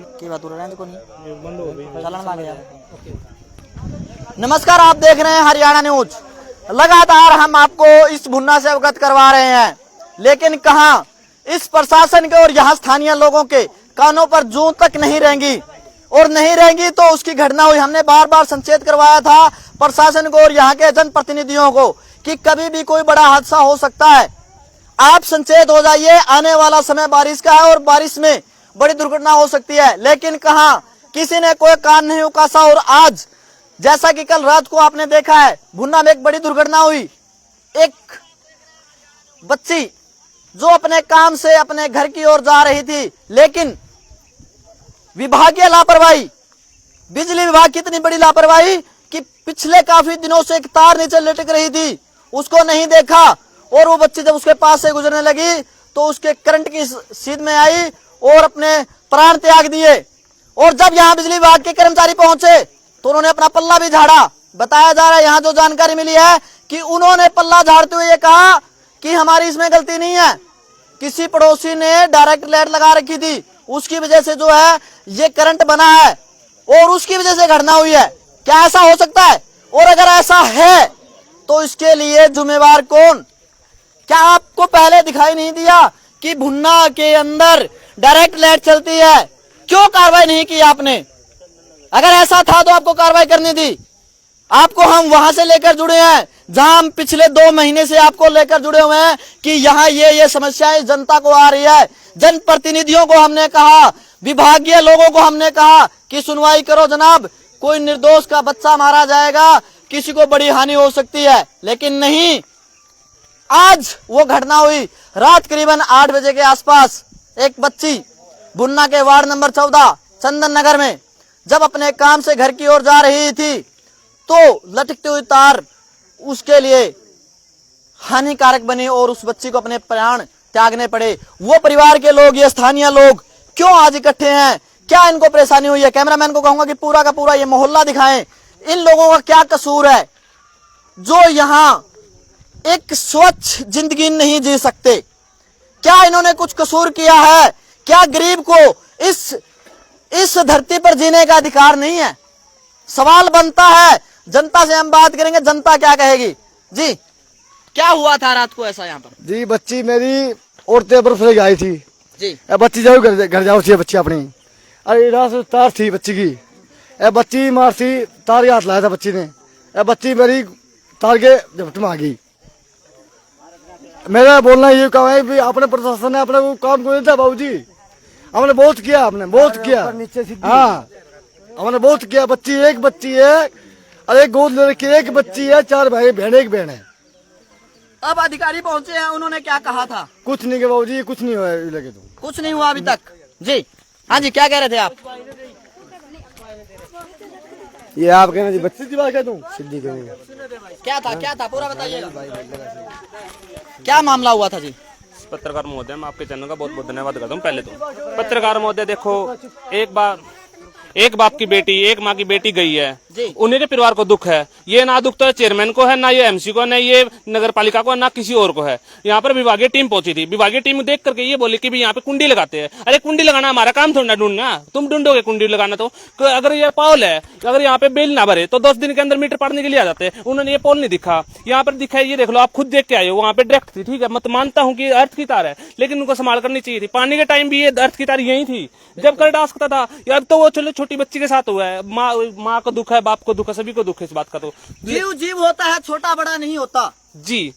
की बात को नहीं चलन मांगे यार। नमस्कार, आप देख रहे हैं हरियाणा न्यूज। लगातार हम आपको इस भुन्ना से अवगत करवा रहे हैं, लेकिन कहां इस प्रशासन के और यहाँ स्थानीय लोगों के कानों पर जूं तक नहीं रहेंगी, और नहीं रहेंगी तो उसकी घटना हुई। हमने बार बार संचेत करवाया था प्रशासन को और यहाँ के जनप्रतिनिधियों को कि कभी भी कोई बड़ा हादसा हो सकता है, आप संचेत हो जाइए। आने वाला समय बारिश का है और बारिश में बड़ी दुर्घटना हो सकती है, लेकिन कहां किसी ने कोई कान नहीं उकासा। और आज जैसा कि कल रात को आपने देखा है, भुन्ना में एक बड़ी दुर्घटना हुई। एक बच्ची जो अपने काम से अपने घर की ओर जा रही थी, लेकिन विभागीय लापरवाही, बिजली विभाग की इतनी बड़ी लापरवाही कि पिछले काफी दिनों से एक तार नीचे लटक रही थी, उसको नहीं देखा, और वो बच्ची जब उसके पास से गुजरने लगी तो उसके करंट की सीध में आई और अपने प्राण त्याग दिए। और जब यहाँ बिजली विभाग के कर्मचारी पहुंचे तो उन्होंने अपना पल्ला भी झाड़ा। बताया जा रहा है, यहाँ जो जानकारी मिली है कि उन्होंने पल्ला झाड़ते हुए ये कहा कि हमारी इसमें गलती नहीं है, किसी पड़ोसी ने डायरेक्ट लाइट लगा रखी थी, उसकी वजह से जो है ये करंट बना है और उसकी वजह से घटना हुई है। क्या ऐसा हो सकता है? और अगर ऐसा है तो इसके लिए जिम्मेवार कौन? क्या आपको पहले दिखाई नहीं दिया कि भुन्ना के अंदर डायरेक्ट लाइट चलती है? क्यों कार्रवाई नहीं की आपने? अगर ऐसा था तो आपको कार्रवाई करनी थी। आपको हम वहां से लेकर जुड़े हैं जहां हम पिछले 2 महीने से आपको लेकर जुड़े हुए हैं कि यहाँ ये समस्याएं जनता को आ रही है। जनप्रतिनिधियों को हमने कहा, विभागीय लोगों को हमने कहा कि सुनवाई करो जनाब, कोई निर्दोष का बच्चा मारा जाएगा, किसी को बड़ी हानि हो सकती है, लेकिन नहीं। आज वो घटना हुई रात करीबन 8 बजे के आसपास। एक बच्ची भुन्ना के वार्ड नंबर 14 चंदन नगर में जब अपने काम से घर की ओर जा रही थी तो लटकती हुई तार उसके लिए हानिकारक बनी और उस बच्ची को अपने प्राण त्यागने पड़े। वो परिवार के लोग, ये स्थानीय लोग क्यों आज इकट्ठे हैं? क्या इनको परेशानी हुई है? कैमरामैन को कहूंगा कि पूरा का पूरा ये मोहल्ला दिखाएं। इन लोगों का क्या कसूर है जो यहाँ एक स्वच्छ जिंदगी नहीं जी सकते? क्या इन्होंने कुछ कसूर किया है? क्या गरीब को इस धरती पर जीने का अधिकार नहीं है? सवाल बनता है। जनता से हम बात करेंगे, जनता क्या कहेगी। जी, क्या हुआ था रात को ऐसा यहाँ पर? जी, बच्ची मेरी औरतें बर्फ लेके आई थी जी। बच्ची जाओ घर जाओ थी बच्ची अपनी। अरे रात तार थी बच्ची की, बच्ची मार थी, तार के हाथ लाया था बच्ची ने। बच्ची मेरी तार के झपट में आ गई। मेरा बोलना ये कहा है कि अपने प्रशासन ने अपने को काम को दिया। बाबू जी, हमने बहुत किया, हमने बहुत किया। हाँ, हमने बहुत किया। बच्ची एक बच्ची है और एक गोद ले रखी, एक बच्ची है, 4 भाई बहन, एक बहन है। अब अधिकारी पहुंचे हैं, उन्होंने क्या कहा था? कुछ नहीं किया बाबू जी, कुछ नहीं हुआ लगे तो कुछ नहीं हुआ अभी तक। जी हाँ जी, क्या कह रहे थे आप? ये आप कहना जी, बच्ची की बात कह दूं, सीधी कहूंगा। क्या था पूरा बताइएगा। क्या मामला हुआ था जी? पत्रकार महोदय, मैं आपके चैनल का बहुत बहुत धन्यवाद करता हूँ। पहले तो पत्रकार महोदय देखो, एक बाप की बेटी, एक माँ की बेटी गई है, उन्हीं के परिवार को दुख है। ये ना दुख तो चेयरमैन को है, ना ये एमसी को, ना ये नगर पालिका को, ना किसी और को है। यहाँ पर विभागीय टीम पहुंची थी। विभागीय टीम देख करके ये बोली कि भी यहाँ पे कुंडी लगाते हैं। अरे कुंडी लगाना हमारा काम थोड़ा ढूंढना, तुम ढूंढोगे कुंडी लगाना तो अगर ये पोल है, अगर यहाँ पे बिल ना भरे तो 10 दिन के अंदर मीटर पड़ने के लिए आ जाते हैं। उन्होंने ये पोल नहीं दिखा, यहाँ पर दिखा है, ये देख लो, आप खुद देख के आए हो। वहाँ पे डायरेक्ट थी, ठीक है, मैं मानता हूँ कि अर्थ की तार है, लेकिन उनको संभाल करनी चाहिए थी। पानी के टाइम भी ये अर्थ की तार यही थी जब कर डांस करता था। यार तो वो चलो छोटी बच्ची के साथ हुआ है, माँ को दुख है, बाप को दुख है, सभी को दुख है इस बात का। तो जीव होता है, छोटा बड़ा नहीं होता जी।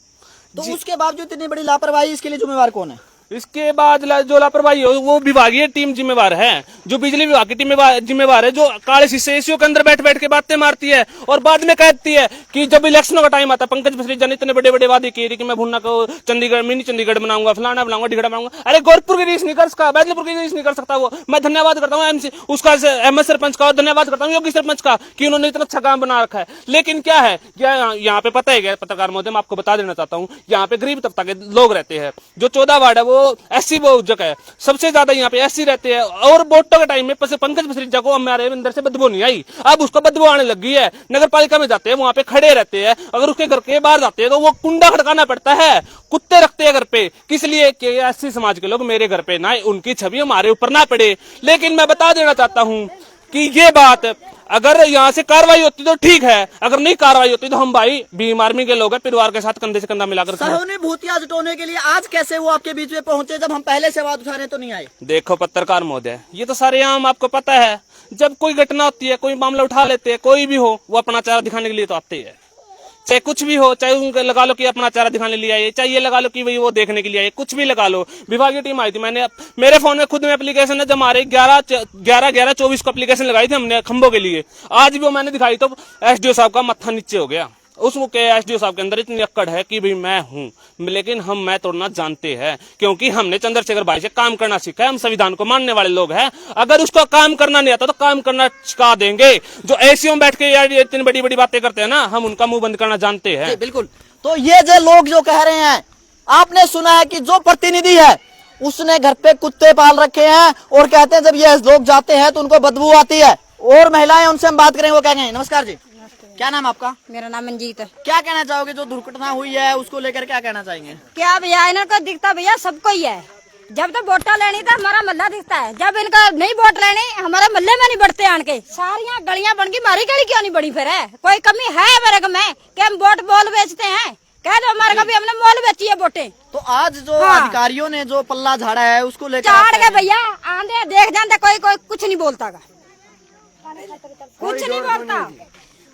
तो उसके बावजूद इतनी बड़ी लापरवाही, इसके लिए जिम्मेवार कौन है? इसके बाद जो लापरवाही हो वो विभागीय टीम जिम्मेवार है, जो बिजली विभाग की टीम जिम्मेवार है, जो काले शीशे एसीओ के अंदर बैठ बैठ के बातें मारती है और बाद में कहती है कि जब इलेक्शनों का टाइम आता है, पंकज भसरीजा ने इतने बड़े बड़े वादे किए थे कि मैं भुन्ना को चंडीगढ़, मिनी चंडीगढ़ बनाऊंगा, फलाना बनाऊंगा, ढिगड़ा बनाऊंगा। अरे गोरखपुर की रीस नहीं कर सकता, बैजलपुर की रीस नहीं कर सकता वो। मैं धन्यवाद करता हूँ एमसी उसका, एमएस सरपंच का, और धन्यवाद करता हूँ योगी सरपंच का कि उन्होंने इतना अच्छा काम बना रखा है। लेकिन क्या है, यहाँ पे पता है क्या पत्रकार महोदय, मैं आपको बता देना चाहता हूँ, यहाँ पे गरीब तबका के लोग रहते हैं। जो 14 वार्ड है वो वो एससी बहुत जगह है, सबसे ज्यादा यहाँ पे एससी रहते हैं। और वोटों के टाइम में पंकज भसरीजा को हमारे अंदर से बदबू नहीं आई, अब उसको बदबू आने लगी है। नगर पालिका में जाते हैं, वहां पे खड़े रहते हैं, अगर उसके घर के बाहर जाते हैं तो वो कुंडा खड़काना पड़ता है, कुत्ते रखते हैं घर पे। किस लिए? कि एससी समाज के लोग मेरे घर पे ना, उनकी छवि हमारे ऊपर ना पड़े। लेकिन मैं बता देना चाहता हूँ कि ये बात अगर यहाँ से कार्रवाई होती तो ठीक है, अगर नहीं कार्रवाई होती तो हम भाई भीम आर्मी के लोग हैं, परिवार के साथ कंधे से कंधा मिलाकर सहानुभूतियां जुटाने के लिए आज कैसे वो आपके बीच में पहुंचे, जब हम पहले से आवाज उठा रहे तो नहीं आए? देखो पत्रकार महोदय, ये तो सारे आम आपको पता है, जब कोई घटना होती है, कोई मामला उठा लेते हैं, कोई भी हो, वो अपना चेहरा दिखाने के लिए तो आते हैं। चाहे कुछ भी हो, चाहे उनको लगा लो कि अपना चेहरा दिखाने के लिए आए, चाहे ये लगा लो कि भाई वो देखने के लिए आए, कुछ भी लगा लो। विभागीय टीम आई थी, मैंने मेरे फोन में खुद में एप्लीकेशन है, जब हमारे 11/11/24 को एप्लीकेशन लगाई थी हमने खंभों के लिए। आज भी वो मैंने दिखाई तो एसडीओ साहब का मत्था नीचे हो गया। उस एसडीओ साहब के अंदर इतनी अक्कड़ है कि भाई मैं हूं, लेकिन हम मैं तोड़ना जानते हैं, क्योंकि हमने चंद्रशेखर भाई से काम करना सीखा है। हम संविधान को मानने वाले लोग हैं। अगर उसको काम करना नहीं आता तो काम करना सिखा देंगे। जो एसीओ में बैठ के यार इतनी बड़ी बड़ी बातें करते हैं ना, हम उनका मुंह बंद करना जानते हैं। बिल्कुल। तो ये जो लोग जो कह रहे हैं, आपने सुना है कि जो प्रतिनिधि है उसने घर पे कुत्ते पाल रखे हैं और कहते हैं जब ये लोग जाते हैं तो उनको बदबू आती है। और महिलाएं, उनसे हम बात करेंगे, वो कहेंगे। नमस्कार जी, क्या नाम आपका? मेरा नाम मंजीत है। क्या कहना चाहोगे, जो दुर्घटना हुई है उसको लेकर क्या कहना चाहेंगे? क्या भैया, इनको दिखता भैया सबको ही है। जब तो वोटा लेनी तो हमारा मल्ला दिखता है, जब इनका नहीं वोट लेनी हमारे मल्ले में नहीं बढ़ते आन के। सारियां गलियां बन गई, हमारी गली क्यों नहीं बड़ी फिर है? कोई कमी है मेरे को में कि हम वोट बोल बेचते हैं? कह दो हमारे कभी हमने मोल बेची है वोटें। तो आज जो अधिकारियों ने जो पल्ला झाड़ा है उसको लेकर झाड़ के भैया आंधे देख जानते, कोई कुछ नहीं बोलता, कुछ नहीं बोलता।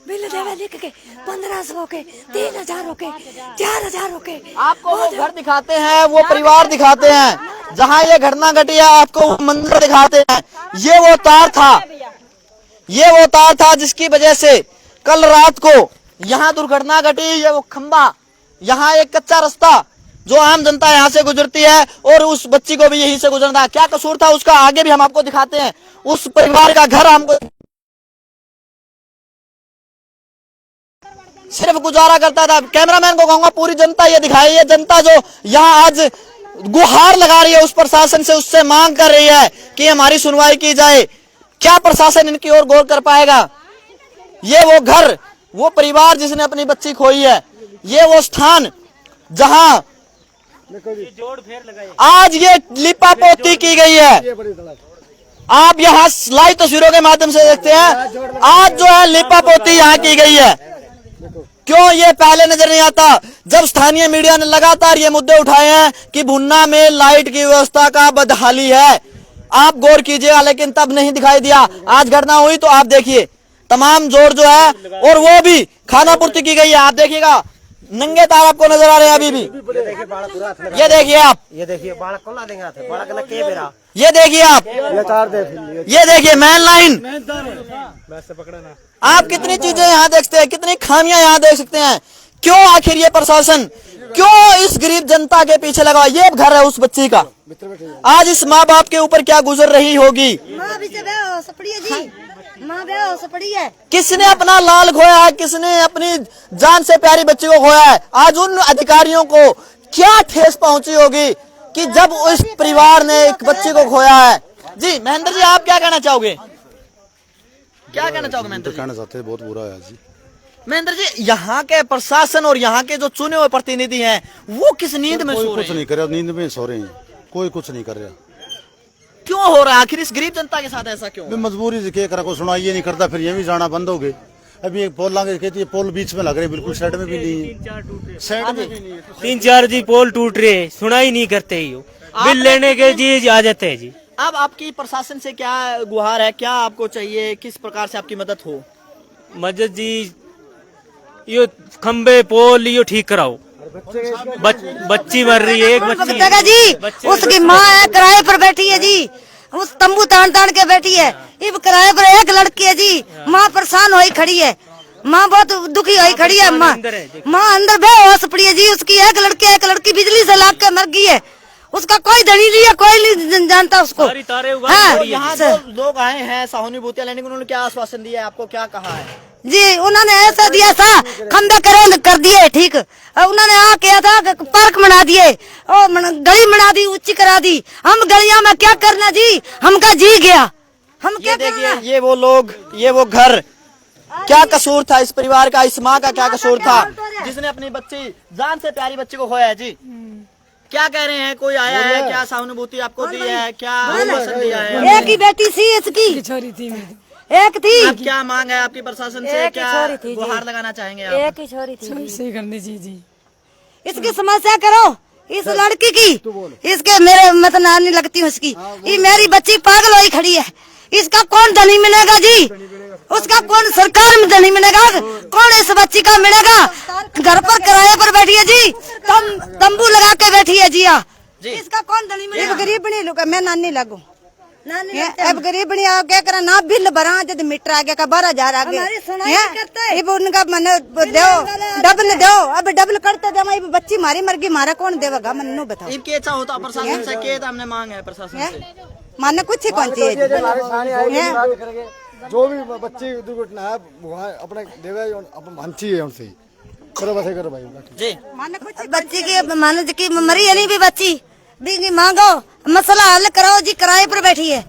बिल देवे लिख के 1500 के, 3000 के, 4000 के। आपको वो घर दिखाते हैं, वो परिवार दिखाते हैं जहाँ ये घटना घटी है, आपको वो मंदिर दिखाते हैं। ये वो तार था, ये वो तार था जिसकी वजह से कल रात को यहाँ दुर्घटना घटी। ये वो खंबा, यहाँ एक कच्चा रास्ता जो आम जनता यहाँ से गुजरती है और उस बच्ची को भी यहीं से गुजरना। क्या कसूर था उसका, आगे भी हम आपको दिखाते हैं। उस परिवार का घर हमको सिर्फ गुजारा करता था। कैमरामैन को कहूंगा पूरी जनता ये दिखाई, ये जनता जो यहाँ आज गुहार लगा रही है उस प्रशासन से, उससे मांग कर रही है कि हमारी सुनवाई की जाए। क्या प्रशासन इनकी ओर गौर कर पाएगा? ये वो घर, वो परिवार जिसने अपनी बच्ची खोई है, ये वो स्थान जहां आज ये लिपा पोती की गई है। आप यहाँ लाइव तस्वीरों के माध्यम से देखते हैं, आज जो है लिपा पोती यहाँ की गई है। क्यों ये पहले नजर नहीं आता? जब स्थानीय मीडिया ने लगातार ये मुद्दे उठाए हैं कि भुन्ना में लाइट की व्यवस्था का बदहाली है, आप गौर कीजिएगा, लेकिन तब नहीं दिखाई दिया। आज घटना हुई तो आप देखिए तमाम जोर जो है, और वो भी खाना पूर्ति की गई है। आप देखिएगा नंगे तार आपको नजर आ रहे हैं अभी भी। ये देखिए आप, ये देखिए बालक को ला देंगे, ये देखिए आप, ये देखिए मेन लाइन। आप कितनी चीजें यहाँ देख सकते हैं, कितनी खामियां यहाँ देख सकते हैं। क्यों आखिर ये प्रशासन क्यों इस गरीब जनता के पीछे लगा? ये घर है उस बच्ची का, आज इस माँ बाप के ऊपर क्या गुजर रही होगी। किसने अपना लाल खोया है, किसने अपनी जान से प्यारी बच्ची को खोया है। आज उन अधिकारियों को क्या ठेस पहुंची होगी कि जब उस परिवार ने एक बच्ची को खोया है। जी महेंद्र जी, आप क्या कहना चाहोगे? क्या कहना चाहोगे महेंद्र जी? कहना चाहते हैं बहुत बुरा है जी। महेंद्र जी, यहाँ के प्रशासन और यहाँ के जो चुने हुए प्रतिनिधि हैं वो किस नींद में सो रहे हैं? कुछ नहीं कर रहा, नींद में सो रहे हैं, कोई कुछ नहीं कर रहा। क्यों हो रहा है आखिर इस गरीब जनता के साथ ऐसा क्यों? मजबूरी से क्या को सुनाई नहीं करता, फिर ये भी जाना बंद हो गए। अभी एक पोल लागे कहती है, पोल बीच में लग रहे, बिल्कुल साइड में भी नहीं है, साइड में भी नहीं है। 3-4 जी पोल टूट रहे, सुनाई नहीं करते ही हो, बिल लेने के जी आ जाते हैं जी। अब आपकी प्रशासन से क्या गुहार है, क्या आपको चाहिए, किस प्रकार से आपकी मदद हो? मदद जी, यो खंबे पोल यो ठीक कराओ। बच्ची मर रही है, एक बच्ची जी, उसकी माँ है किराए पर बैठी है जी, उस तंबू तान तान के बैठी है। इब किराए पर एक लड़की है जी, माँ परेशान हुई खड़ी है, माँ बहुत दुखी हुई खड़ी है। माँ अंदर बेहोश पड़ी है जी, उसकी एक लड़की बिजली से लाग के मर गई है। उसका कोई धनी लिया, कोई नहीं जानता उसको। सारी तारे उगा हाँ, पड़ी है। यहाँ जो लोग आए हैं सहानुभूति बुतिया लेने, उन्होंने क्या आश्वासन दिया है आपको, क्या कहा है? जी उन्होंने ऐसा दिया था, खंबे कर दिए ठीक। उन्होंने आ किया था, पार्क बना दिए और गली बना दी, ऊंची करा दी। हम गलियां में क्या करना जी, हमका जी गया, हम ये क्या देखिए, करना? ये वो लोग, ये वो घर, क्या कसूर था इस परिवार का, इस माँ का क्या कसूर था जिसने अपनी बच्ची, जान से प्यारी बच्ची को खोया है जी? क्या कह रहे हैं, कोई आया है क्या, सहानुभूति आपको दी है क्या, आश्वासन दिया है? एक ही बेटी थी इसकी, छोरी थी, एक थी, अब क्या मांग है आपकी प्रशासन से, एक ही क्या छोरी थी जी। गुहार लगाना चाहेंगे आप? एक ही छोरी थी। सही करनी जी। इसकी समस्या करो, इस लड़की की, इसके मेरे मत नानी लगती हूँ इसकी, ये मेरी बच्ची पागल हुई खड़ी है, इसका कौन धनी मिलेगा जी, उसका कौन सरकार में धनी मिलेगा, कौन इस बच्ची का मिलेगा? घर पर किराए पर बैठी है जी, तंबू लगा के बैठी है जी, इसका कौन धनी मिलेगा? गरीब बनी लोग, मैं नानी लगू, अब गरीब बनी क्या करा ना, बिल भरा जब मीटर आ गया का 12,000 आ गया, उनका मन दो डबल दो, अब डबल करते दे, बच्ची मारी मर गई, मारा कौन देगा मनु बताओ? इनके अच्छा होता प्रशासन से, के हमने मांग है प्रशासन से, माने कुछ ही कौन चीज जो भी बच्ची दुर्घटना है वहाँ अपने देवे मानसी है उनसे, करो बस करो भाई जी। बच्ची की मानो की मरी है नहीं भी बच्ची भी मांगो, मसला हल कराओ जी, किराए पर बैठी है,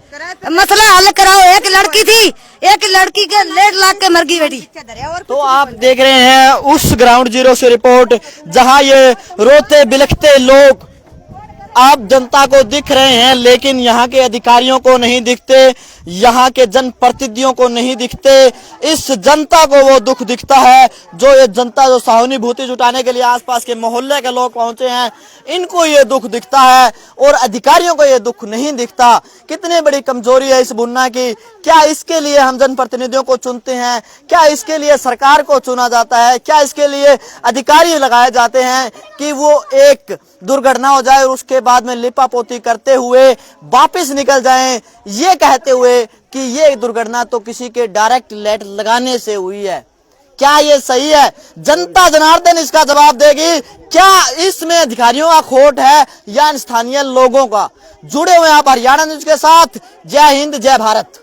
मसला हल कराओ। एक लड़की थी, एक लड़की के 1.5 लाख के मर गई बेटी। तो आप देख रहे हैं उस ग्राउंड जीरो से रिपोर्ट, जहां ये रोते बिलखते लोग आप जनता को दिख रहे हैं, लेकिन यहाँ के अधिकारियों को नहीं दिखते, यहाँ के जनप्रतिनिधियों को नहीं दिखते। इस जनता को वो दुख दिखता है, जो ये जनता जो सहानुभूति जुटाने के लिए आसपास के मोहल्ले के लोग पहुंचे हैं, इनको ये दुख दिखता है और अधिकारियों को ये दुख नहीं दिखता। कितनी बड़ी कमजोरी है इस बुन्ना की। क्या इसके लिए हम जनप्रतिनिधियों को चुनते हैं? क्या इसके लिए सरकार को चुना जाता है? क्या इसके लिए अधिकारी लगाए जाते हैं कि वो एक दुर्घटना हो जाए और उसके बाद में लिपापोती करते हुए वापस निकल जाएं, ये कहते हुए कि ये दुर्घटना तो किसी के डायरेक्ट लाइट लगाने से हुई है? क्या ये सही है? जनता जनार्दन इसका जवाब देगी। क्या इसमें अधिकारियों का खोट है या इन स्थानीय लोगों का? जुड़े हुए आप हरियाणा न्यूज के साथ। जय हिंद, जय भारत।